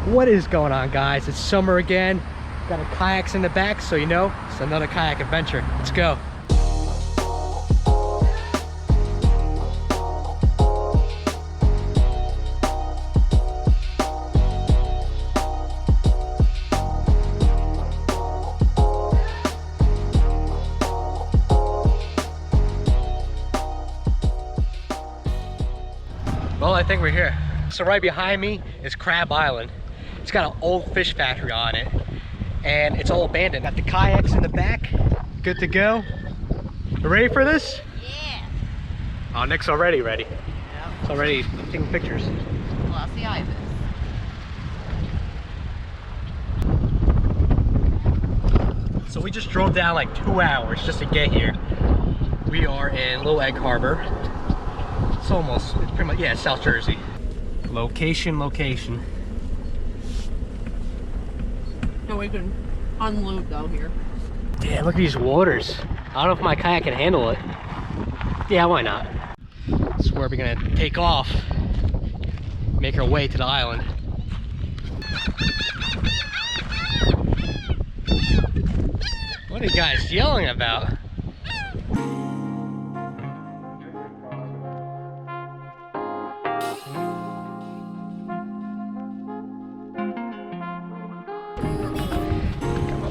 What is going on, guys? It's summer again. Got a kayaks in the back, so you know it's another kayak adventure. Let's go. Well, I think we're here. So right behind me is Crab Island. It's got an old fish factory on it, and it's all abandoned. Got the kayaks in the back, good to go. You ready for this? Yeah. Oh, Nick's already ready. Yep. It's already taking pictures. Glossy ibis. So we just drove down like 2 hours just to get here. We are in Little Egg Harbor. It's pretty much, yeah, South Jersey. Location. So we can unload though here. Yeah, look at these waters. I don't know if my kayak can handle it. Yeah, why not? This is where we're gonna take off, make our way to the island. What are you guys yelling about?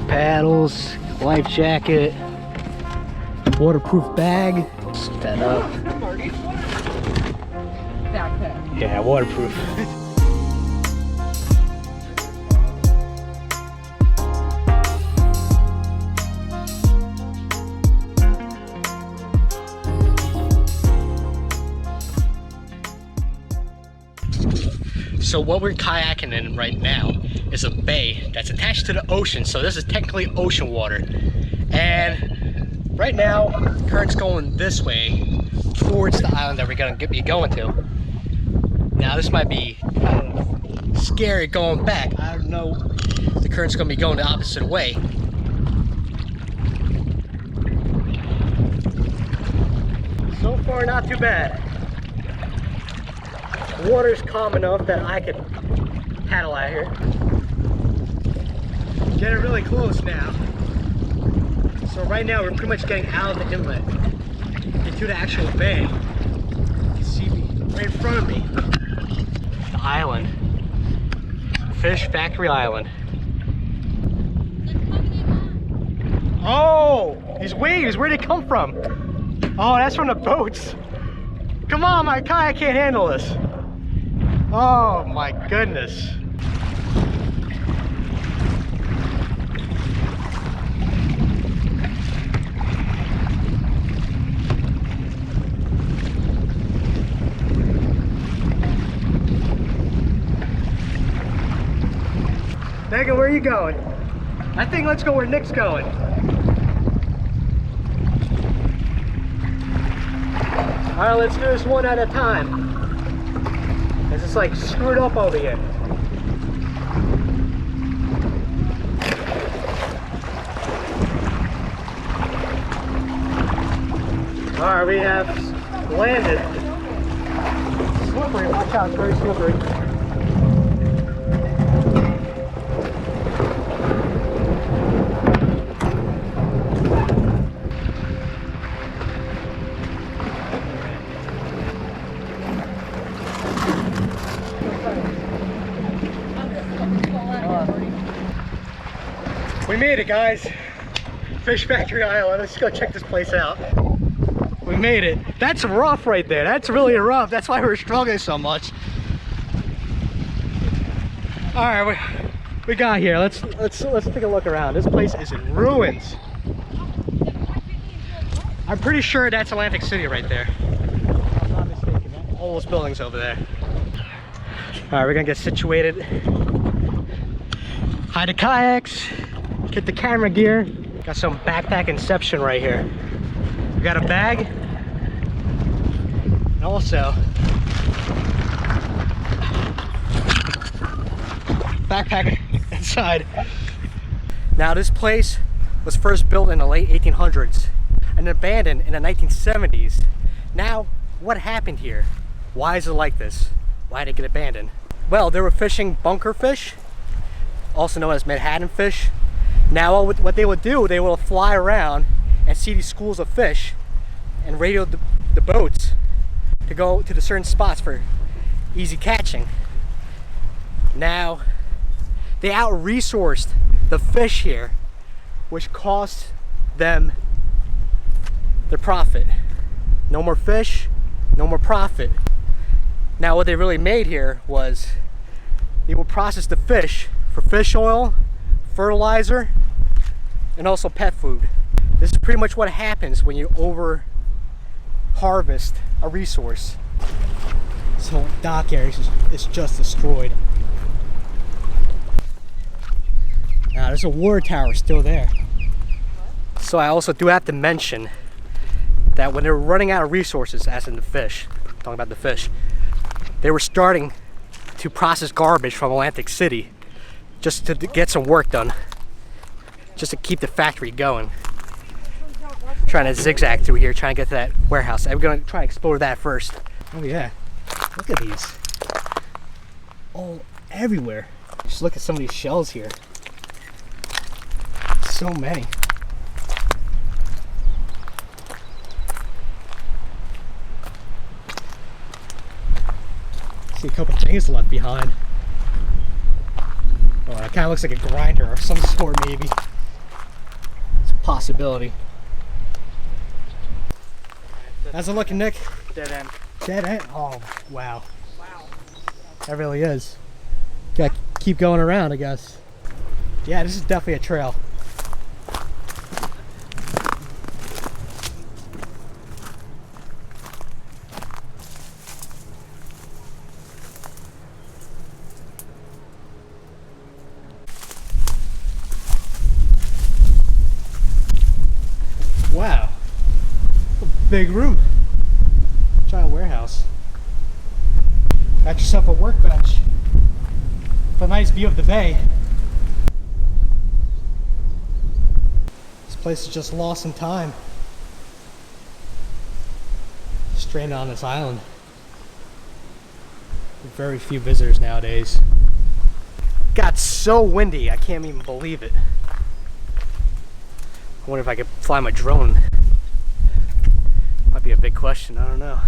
Paddles, life jacket, waterproof bag. Set that up. Backpack. Yeah, waterproof. So what we're kayaking in right now is a bay that's attached to the ocean. So this is technically ocean water. And right now, current's going this way towards the island that we're gonna be going to. Now this might be kind of scary going back. I don't know if the current's gonna be going the opposite way. So far, not too bad. The water's calm enough that I could paddle out here. Getting really close now. So right now we're pretty much getting out of the inlet into the actual bay. You can see me right in front of me. The island. Fish Factory Island. Oh, these waves, where'd they come from? Oh, that's from the boats. Come on, my kayak can't handle this. Oh my goodness. Megan, where are you going? I think let's go where Nick's going. All right, let's do this one at a time. It's just like screwed up over here. All right, we have landed. Slippery, watch out, it's very slippery. We made it, guys. Fish Factory Island. Let's go check this place out. We made it. That's rough right there. That's really rough. That's why we're struggling so much. All right, we got here. Let's take a look around. This place is in ruins. I'm pretty sure that's Atlantic City right there. If I'm not mistaken. All those buildings over there. All right, we're gonna get situated. Hide the kayaks. Get the camera gear. Got some backpack inception right here. We got a bag. And also backpack inside. Now this place was first built in the late 1800s and abandoned in the 1970s. Now, what happened here? Why is it like this? Why did it get abandoned? Well, they were fishing bunker fish also known as Manhattan fish. Now what they would do, they will fly around and see these schools of fish and radio the boats to go to the certain spots for easy catching. Now they out-resourced the fish here, which cost them their profit. No more fish, no more profit. Now what they really made here was they will process the fish for fish oil, fertilizer, and also pet food. This is pretty much what happens when you over harvest a resource. This whole dock area is just destroyed. Now there's a water tower still there. So I also do have to mention that when they were running out of resources, as in the fish, talking about the fish, they were starting to process garbage from Atlantic City just to get some work done, just to keep the factory going. Trying to zigzag through here, trying to get to that warehouse. I'm gonna try and explore that first. Oh yeah, look at these. All everywhere. Just look at some of these shells here. So many. See a couple things left behind. Oh, that kind of looks like a grinder of some sort, maybe. It's a possibility. How's it looking, Nick? Dead end. Dead end? Oh, wow. That really is. Gotta keep going around, I guess. Yeah, this is definitely a trail. Wow. A big room. Giant warehouse. Got yourself a workbench. With a nice view of the bay. This place is just lost in time. Stranded on this island. Very few visitors nowadays. Got so windy, I can't even believe it. I wonder if I could fly my drone. Might be a big question, I don't know.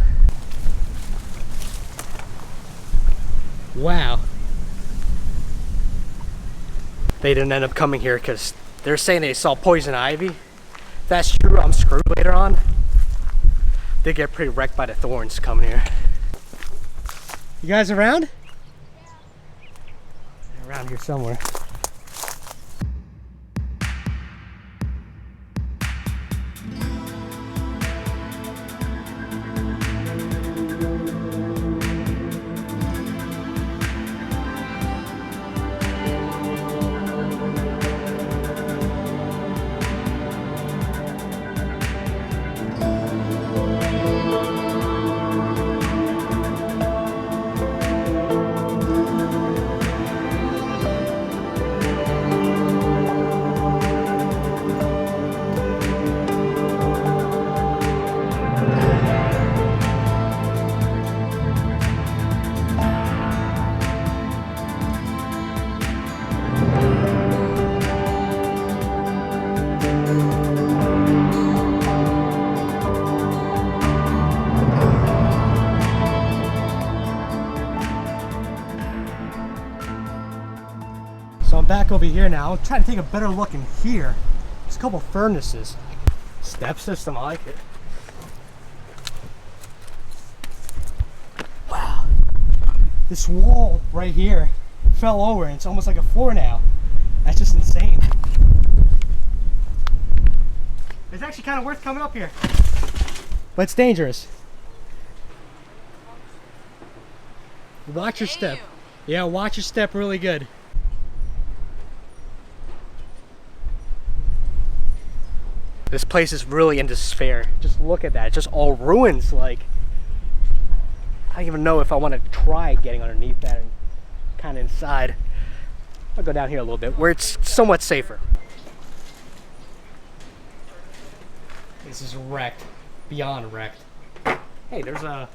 Wow. They didn't end up coming here because they're saying they saw poison ivy. If that's true, I'm screwed later on. They get pretty wrecked by the thorns coming here. You guys around? Yeah. They're around here somewhere. So I'm back over here now. I'm trying to take a better look in here. There's a couple furnaces. Step system, I like it. Wow. This wall right here fell over and it's almost like a floor now. That's just insane. It's actually kind of worth coming up here. But it's dangerous. Watch your step. Yeah, watch your step really good. This place is really in despair. Just look at that. It's just all ruins. Like, I don't even know if I want to try getting underneath that and kind of inside. I'll go down here a little bit where it's somewhat safer. This is wrecked. Beyond wrecked. Hey, there's a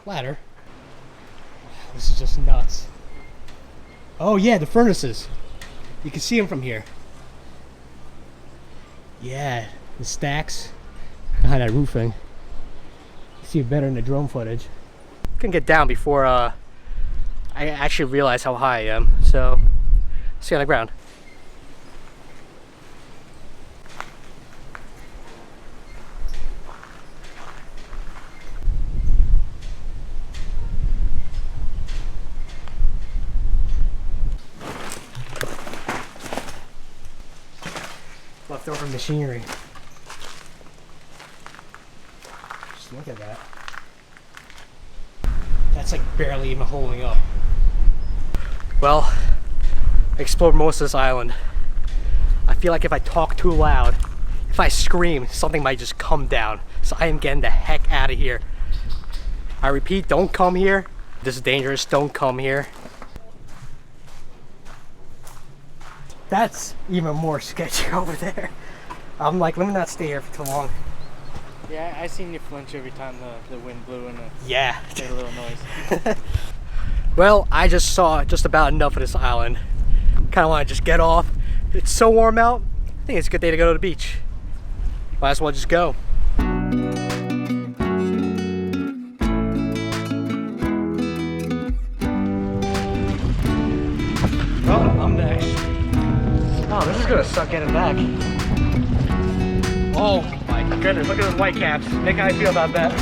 ladder. This is just nuts. Oh yeah, the furnaces. You can see them from here. Yeah, the stacks behind that roofing. You see it better in the drone footage. Couldn't get down before I actually realized how high I am. So, see on the ground. Leftover machinery. Just look at that. That's like barely even holding up. Well, I explored most of this island. I feel like if I talk too loud, if I scream, something might just come down. So I am getting the heck out of here. I repeat, don't come here. This is dangerous, don't come here. That's even more sketchy over there. I'm like, let me not stay here for too long. Yeah, I seen you flinch every time the wind blew and it Yeah. made a little noise. Well, I just saw just about enough of this island. Kind of want to just get off. It's so warm out. I think it's a good day to go to the beach. Might as well just go. Well, I'm next. Oh, this is gonna suck getting back. Oh my goodness, look at those white caps. Nick, how do you feel about that?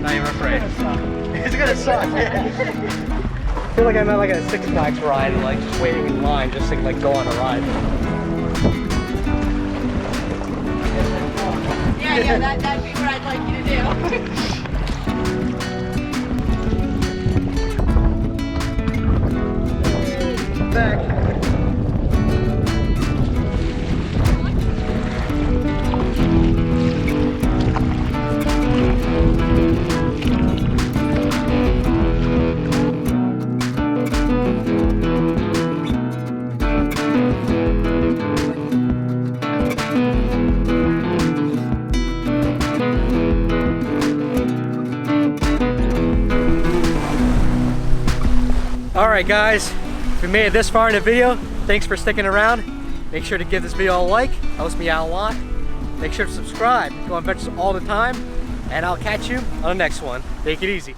Not even afraid. It's gonna suck. I feel like I'm at like a Six Flags ride, like just waiting in line just to like go on a ride. Yeah, that'd be what I'd like you to do. Back. Alright guys, if you made it this far in the video, thanks for sticking around. Make sure to give this video a like, helps me out a lot. Make sure to subscribe, go on adventures all the time, and I'll catch you on the next one. Take it easy.